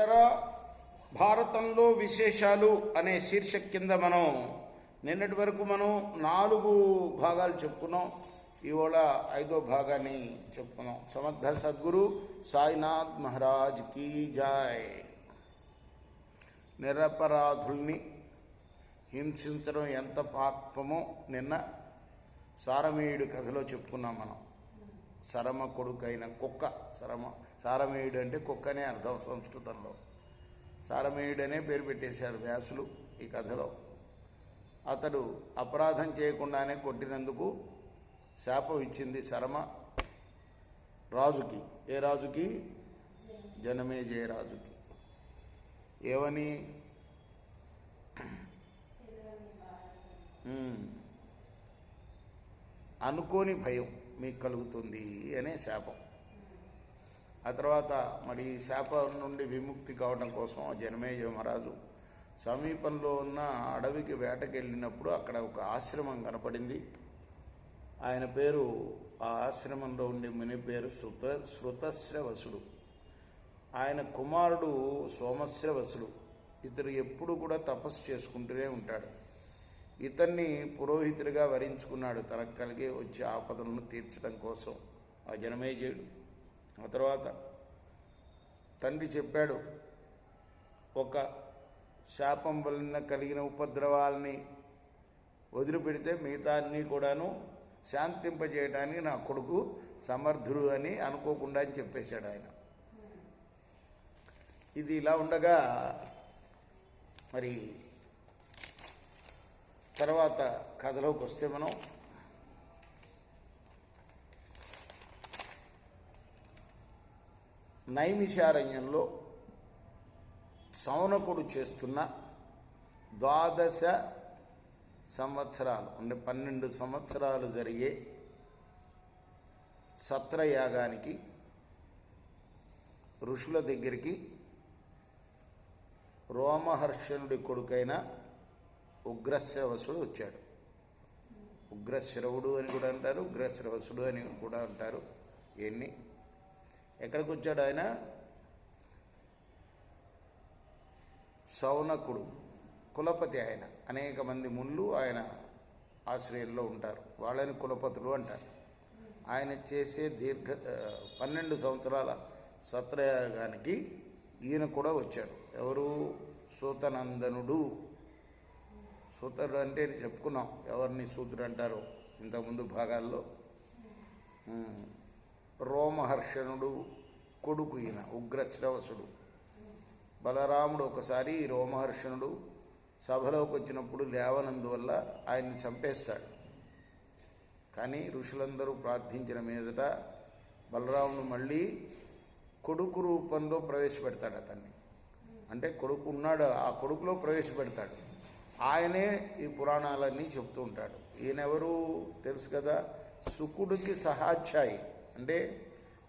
మిత్రులారా, భారతంలో విశేషాలు అనే శీర్షిక కింద మనం నిన్నటి వరకు 4 భాగాలు చెప్పుకున్నాం. ఇవాళ 5వ భాగాన్ని చెప్పుకున్నాం. సమర్థ సద్గురు సాయినాథ్ మహారాజ్ కీ జాయ్. నిరపరాధుల్ని హింసించడం ఎంత పాపమో నిన్న సారమేయుడి కథలో చెప్పుకున్నాం మనం. సరమ కొడుకైన కుక్క, సారమేయుడు అంటే కుక్కనే అర్థం సంస్కృతంలో. సారమేయుడనే పేరు పెట్టేశారు వ్యాసులు ఈ కథలో. అతడు అపరాధం చేయకుండానే కొట్టినందుకు శాపం ఇచ్చింది సరమ రాజుకి. ఏ రాజుకి? జనమేజయ రాజుకి. ఏమని? అనుకోని భయం మీకు కలుగుతుంది అనే శాపం. ఆ తర్వాత మరి శాపం నుండి విముక్తి కావడం కోసం ఆ జనమేజయ మహారాజు సమీపంలో ఉన్న అడవికి వేటకెళ్ళినప్పుడు అక్కడ ఒక ఆశ్రమం కనపడింది. ఆయన పేరు, ఆ ఆశ్రమంలో ఉండే ముని పేరు శృతశ్రవసుడు. ఆయన కుమారుడు సోమశ్రవసుడు. ఇతడు ఎప్పుడు కూడా తపస్సు చేసుకుంటూనే ఉంటాడు. ఇతన్ని పురోహితుడిగా వరించుకున్నాడు తనకు కలిగే వచ్చే ఆపదలను తీర్చడం కోసం ఆ జనమేజయుడు. ఆ తర్వాత తండ్రి చెప్పాడు, ఒక శాపం వలన కలిగిన ఉపద్రవాల్ని వదిలిపెడితే మిగతా అన్నీ కూడాను శాంతింపజేయడానికి నా కొడుకు సమర్థుడు అని అనుకోకుండా అని చెప్పేశాడు ఆయన. ఇది ఇలా ఉండగా మరి తర్వాత కథలోకి వస్తే మనం నైమిషారణ్యంలో సౌనకుడు చేస్తున్న 12 సంవత్సరాలు అంటే 12 సంవత్సరాలు జరిగే సత్రయాగానికి ఋషుల దగ్గరికి రోమహర్షణుడి కొడుకైన ఉగ్రశ్రవసుడు వచ్చాడు. ఉగ్రశ్రవుడు అని కూడా అంటారు, ఉగ్రశ్రవసుడు అని కూడా అంటారు. ఎక్కడికి వచ్చాడు ఆయన? సౌనకుడు కులపతి. ఆయన అనేక మంది ముళ్ళు ఆయన ఆశ్రయంలో ఉంటారు, వాళ్ళని కులపతులు అంటారు. ఆయన చేసే 12 సంవత్సరాల సత్రయాగానికి ఈయన కూడా వచ్చాడు. ఎవరు? సూతనందనుడు. సూతుడు అంటే చెప్పుకున్నాం ఎవరిని సూతుడు అంటారో ఇంతకుముందు భాగాల్లో. రోమహర్షణుడు కొడుకు ఈయన ఉగ్రశ్రవసుడు. బలరాముడు ఒకసారి రోమహర్షణుడు సభలోకి వచ్చినప్పుడు లేవనందువల్ల ఆయన్ని చంపేస్తాడు. కానీ ఋషులందరూ ప్రార్థించిన మీదట బలరాముడు మళ్ళీ కొడుకు రూపంలో ప్రవేశపెడతాడు అతన్ని. అంటే కొడుకు ఉన్నాడు, ఆ కొడుకులో ప్రవేశపెడతాడు. ఆయనే ఈ పురాణాలన్నీ చెప్తూ ఉంటాడు. ఈయనెవరు తెలుసు కదా? శుకుడికి సహాధ్యాయి. అంటే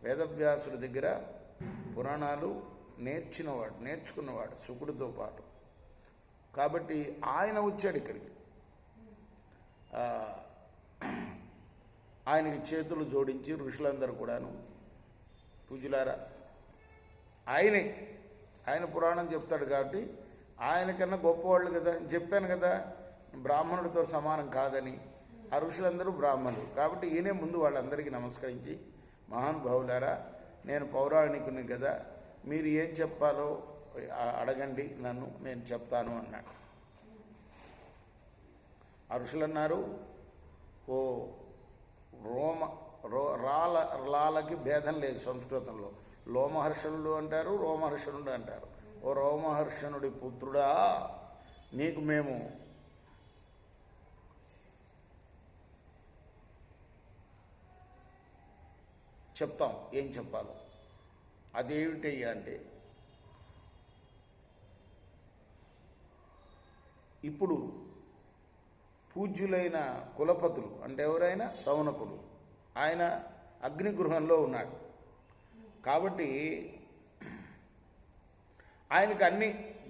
వేదవ్యాసుడి దగ్గర పురాణాలు నేర్చుకున్నవాడు శుకుడితో పాటు. కాబట్టి ఆయన వచ్చాడు ఇక్కడికి. ఆయనకి చేతులు జోడించి ఋషులందరూ కూడాను, పూజలారా ఆయన పురాణం చెప్తాడు కాబట్టి ఆయనకన్నా గొప్పవాళ్ళు కదా. చెప్పాను కదా బ్రాహ్మణుడితో సమానం కాదని. ఆ ఋషులందరూ బ్రాహ్మణులు కాబట్టి ఈయనే ముందు వాళ్ళందరికీ నమస్కరించి, మహానుభావులారా, నేను పౌరాణికుని కదా, మీరు ఏం చెప్పాలో అడగండి, నేను చెప్తాను అన్నాడు. ఆ ఋషులు అన్నారు, ఓ రాలకి భేదం లేదు సంస్కృతంలో. లోమహర్షణుడు అంటారు, రోమహర్షణుడు అంటారు. ఓ రోమహర్షణుడి పుత్రుడా, నీకు మేము చెప్తాం ఏం చెప్పాలో. అదేమిటయ్యా అంటే, ఇప్పుడు పూజ్యులైన కులపతులు అంటే ఎవరైనా సౌనకుడు, ఆయన అగ్నిగృహంలో ఉన్నాడు. కాబట్టి ఆయనకు అన్ని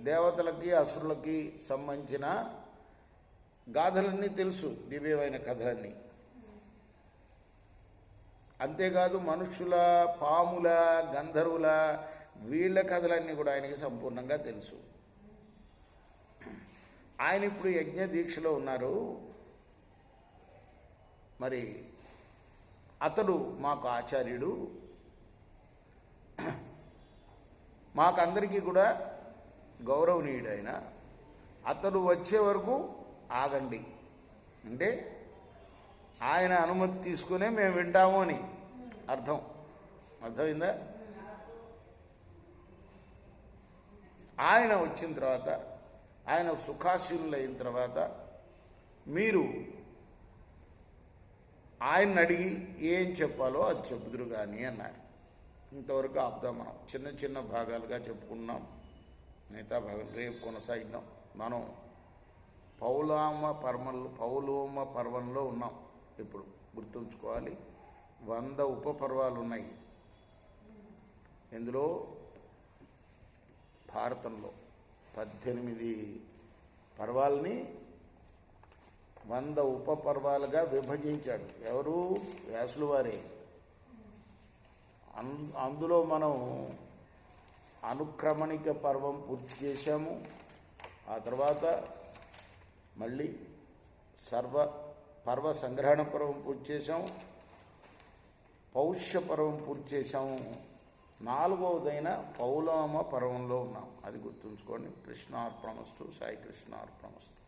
దేవతలకి అసురులకి సంబంధించిన గాథలన్నీ తెలుసు, దివ్యమైన కథలన్నీ. అంతేకాదు మనుష్యుల, పాముల, గంధర్వుల వీళ్ళ కథలన్నీ కూడా ఆయనకి సంపూర్ణంగా తెలుసు. ఆయన ఇప్పుడు యజ్ఞ దీక్షలో ఉన్నారు. మరి అతడు మాకు ఆచార్యుడు, మాకందరికీ కూడా గౌరవనీయుడు. అతడు వచ్చే వరకు ఆగండి అంటే ఆయన అనుమతి తీసుకునే మేము వింటాము అని అర్థమైందా? ఆయన వచ్చిన తర్వాత, ఆయన సుఖాసీనులు అయిన తర్వాత మీరు ఆయన్ని అడిగి ఏం చెప్పాలో అది చెబుదురు కానీ అన్నారు. ఇంతవరకు ఆపుదాం. మనం చిన్న చిన్న భాగాలుగా చెప్పుకున్నాం. మిగతా భాగం రేపు కొనసాగిద్దాం. మనం పౌలోమ పర్వంలో ఉన్నాం. ఇప్పుడు గుర్తుంచుకోవాలి, 100 ఉపపర్వాలు ఉన్నాయి. ఇందులో భారతంలో 18 పర్వాలని 100 ఉపపర్వాలుగా విభజించాడు. ఎవరు? వ్యాసుల వారే. అందులో మనం అనుక్రమణిక పర్వం పూర్తి చేశాము. ఆ తర్వాత మళ్ళీ పర్వ సంగ్రహణ పర్వం పూర్తి చేశాము. పౌష్య పర్వం పూర్తి చేశాము. 4వదైన పౌలోమ పర్వంలో ఉన్నాం. అది గుర్తుంచుకోండి. కృష్ణార్పణమస్తు. సాయి కృష్ణార్పణమస్తు.